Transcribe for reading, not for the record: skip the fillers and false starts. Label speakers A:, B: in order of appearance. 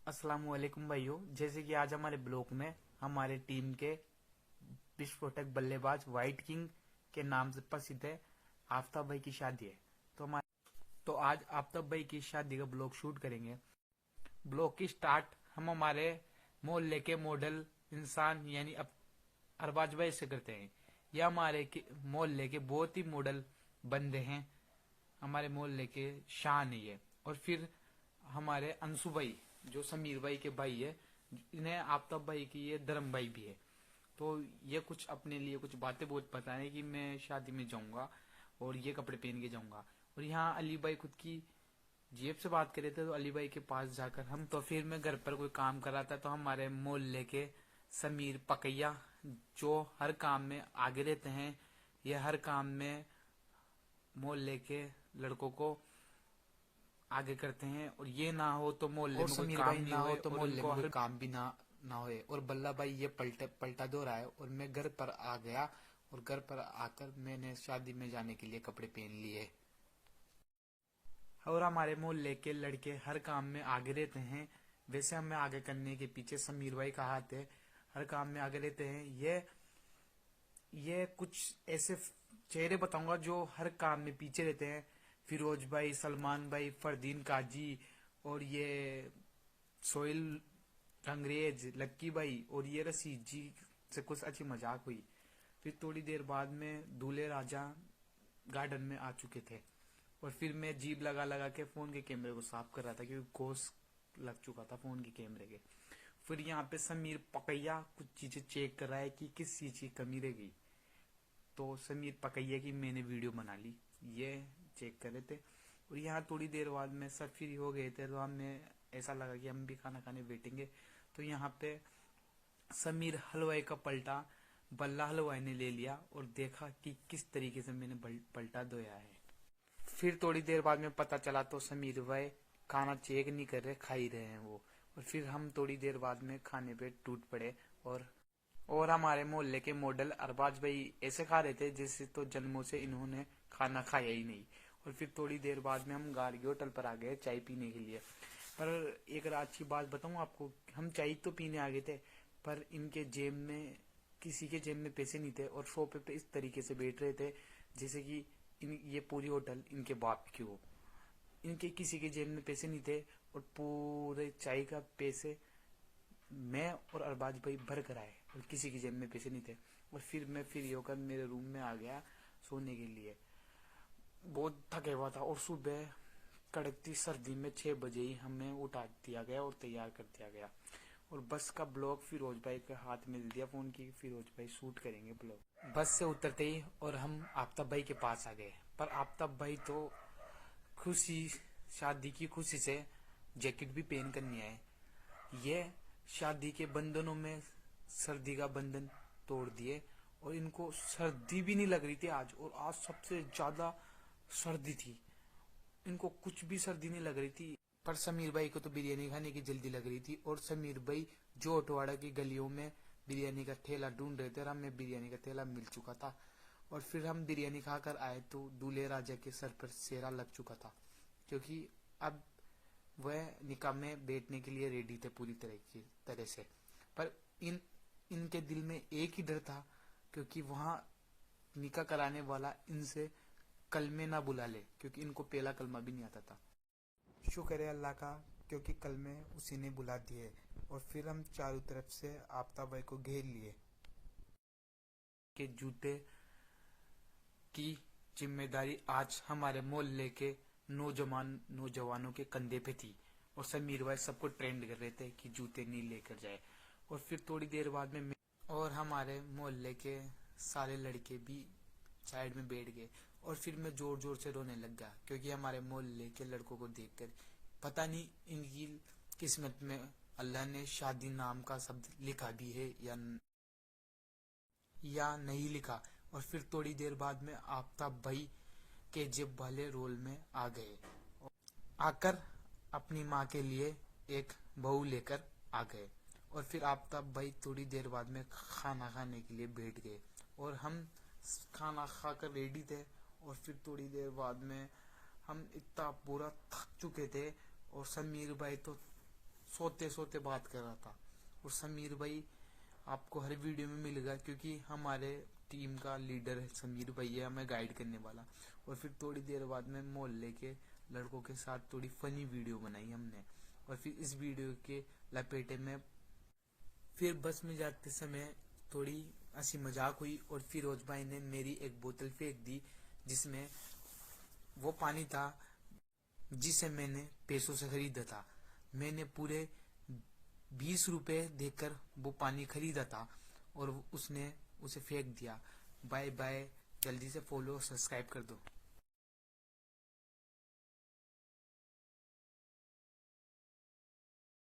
A: अस्सलाम वालेकुम भाइयों। जैसे कि आज हमारे ब्लॉक में हमारे टीम के विस्फोटक बल्लेबाज व्हाइट किंग के नाम से प्रसिद्ध है आफ्ताब भाई की शादी है। तो आज आफ्ताब भाई की शादी का ब्लॉग शूट करेंगे। ब्लॉग की स्टार्ट हम हमारे मोहल्ले के मॉडल इंसान यानी अरबाज भाई से करते हैं। यह हमारे मोहल्ले के बहुत ही मॉडल बंदे हैं, हमारे मोहल्ले के शान है ये। और फिर हमारे अंशु भाई जो समीर भाई के भाई है, इन्हें आफ्ताब भाई की ये धर्म भाई भी है। तो ये कुछ अपने लिए कुछ बातें बहुत बताने कि मैं शादी में जाऊंगा और ये कपड़े पहन के जाऊंगा। और यहाँ अली भाई खुद की जेब से बात कर रहे थे, तो अली भाई के पास जाकर हम तो फिर मैं घर पर कोई काम कर रहा था, तो हमारे मोहल्ले के समीर पकैया जो हर काम में आगे रहते हैं, ये हर काम में मोहल्ले के लड़कों को आगे करते हैं। और ये ना हो तो मोहल्ले में कोई काम नहीं होए और
B: मोहल्ले
A: उनको
B: में कोई
A: हर
B: काम भी ना होए। और बल्ला भाई ये पलटा दो रहा है और मैं घर पर आ गया। और घर पर आकर मैंने शादी में जाने के लिए कपड़े पहन लिए।
A: और हमारे मोहल्ले के लड़के हर काम में आगे रहते हैं। वैसे हमें आगे करने के पीछे समीर भाई का हाथ है, हर काम में आगे रहते हैं। ये कुछ ऐसे चेहरे बताऊंगा जो हर काम में पीछे रहते हैं। फिरोज भाई, सलमान भाई, फरदीन काजी, और ये सोहेल अंग्रेज, लक्की भाई, और ये रशीद जी से कुछ अच्छी मजाक हुई। फिर थोड़ी देर बाद में दूल्हे राजा गार्डन में आ चुके थे और फिर मैं जीभ लगा लगा के फोन के कैमरे को साफ कर रहा था क्योंकि कोस लग चुका था फोन के कैमरे के। फिर यहाँ पे समीर पकैया कुछ चीजें चेक कर रहा है कि किस चीज की कमी रह गई। तो समीर पकैया की मैंने वीडियो बना ली, ये चेक कर रहे थे। और यहाँ थोड़ी देर बाद में सब फ्री हो गए थे, तो हमें ऐसा लगा कि हम भी खाना खाने बैठेंगे। तो यहाँ पे समीर हलवाई का पलटा बल्ला हलवाई ने ले लिया और देखा कि किस तरीके से मैंने पलटा धोया है। फिर थोड़ी देर बाद में पता चला तो समीर भाई खाना चेक नहीं कर रहे, खा ही रहे हैं वो। और फिर हम थोड़ी देर बाद में खाने पे टूट पड़े। और हमारे मोहल्ले के मॉडल अरबाज भाई ऐसे खा रहे थे जैसे तो जन्मों से इन्होंने खाना खाया ही नहीं। और फिर थोड़ी देर बाद में हम गार्गी होटल पर आ गए चाय पीने के लिए। पर एक अच्छी बात बताऊं आपको, हम चाय तो पीने आ गए थे पर इनके जेब में किसी के जेब में पैसे नहीं थे और सोफे पे इस तरीके से बैठ रहे थे जैसे कि ये पूरी होटल इनके बाप की हो। इनके किसी के जेब में पैसे नहीं थे और पूरे चाय का पैसे मैं और अरबाज भाई भर कर आए और किसी की जेब में पैसे नहीं थे। और फिर मैं फ्री होकर मेरे रूम में आ गया सोने के लिए। बहुत थके हुआ था और सुबह कड़कती सर्दी में 6 बजे ही हमें उठा दिया गया और तैयार कर दिया गया। और बस का ब्लॉग फिरोज भाई के हाथ में दे दिया फोन की, फिरोज भाई शूट करेंगे ब्लॉग। बस से उतरते ही और हम आफ्ताब भाई के पास आ गए, पर आफ्ताब भाई तो खुशी शादी की खुशी से जैकेट भी पहन कर नहीं आए। ये शादी के बंधनों में सर्दी का बंधन तोड़ दिए और इनको सर्दी भी नहीं लग रही थी आज। और आज सबसे ज्यादा सर्दी थी, इनको कुछ भी सर्दी नहीं लग रही थी। पर समीर भाई को तो बिरयानी खाने की जल्दी लग रही थी और समीर भाई जो अटवाड़ा की गलियों में बिरयानी का ठेला ढूंढ रहे थे और हमें बिरयानी का ठेला मिल चुका था। और फिर हम बिरयानी खाकर आए तो दूल्हे राजा के सर पर सेहरा लग चुका था क्योंकि अब वह निकाह में बैठने के लिए रेडी थे पूरी तरह से। पर इनके दिल में एक ही डर था क्योंकि वहां निकाह कराने वाला इनसे कलमे ना बुला ले, क्योंकि इनको पहला कलमा भी नहीं आता था। शुक्र है अल्लाह का क्योंकि कलमे उसी ने बुला दिए। और फिर हम चारों तरफ से आफ्ताब भाई को घेर लिए। के जूते की जिम्मेदारी आज हमारे मोहल्ले के नौजवानों के कंधे पे थी और समीर भाई सबको ट्रेंड कर रहे थे कि जूते नहीं लेकर जाए। और फिर थोड़ी देर बाद में और हमारे मोहल्ले के सारे लड़के भी साइड में बैठ गए। और फिर मैं जोर जोर से रोने लग गया क्योंकि हमारे मोहल्ले के लड़कों को देखकर पता नहीं इनकी किस्मत में अल्लाह ने शादी नाम का शब्द लिखा भी है या नहीं लिखा। और फिर थोड़ी देर बाद में आफ्ताब भाई के जेब वाले रोल में आ गए, आकर अपनी माँ के लिए एक बहू लेकर आ गए। और फिर आफ्ताब भाई थोड़ी देर बाद में खाना खाने के लिए बैठ गए और हम खाना खाकर रेडी थे। और फिर थोड़ी देर बाद में हम इतना पूरा थक चुके थे और समीर भाई तो सोते सोते बात कर रहा था। और समीर भाई आपको हर वीडियो में मिलेगा, क्योंकि हमारे टीम का लीडर है समीर भाई है, हमें गाइड करने वाला। और फिर थोड़ी देर बाद में मोहल्ले के लड़कों के साथ थोड़ी फनी वीडियो बनाई हमने। और फिर इस वीडियो के लपेटे में फिर बस में जाते समय थोड़ी हंसी मजाक हुई, और फिरोज भाई ने मेरी एक बोतल फेंक दी जिसमें वो पानी था जिसे मैंने पैसों से खरीदा था। मैंने पूरे 20 रुपए देकर वो पानी खरीदा था और उसने उसे फेंक दिया। बाय बाय, जल्दी से फॉलो सब्सक्राइब कर दो।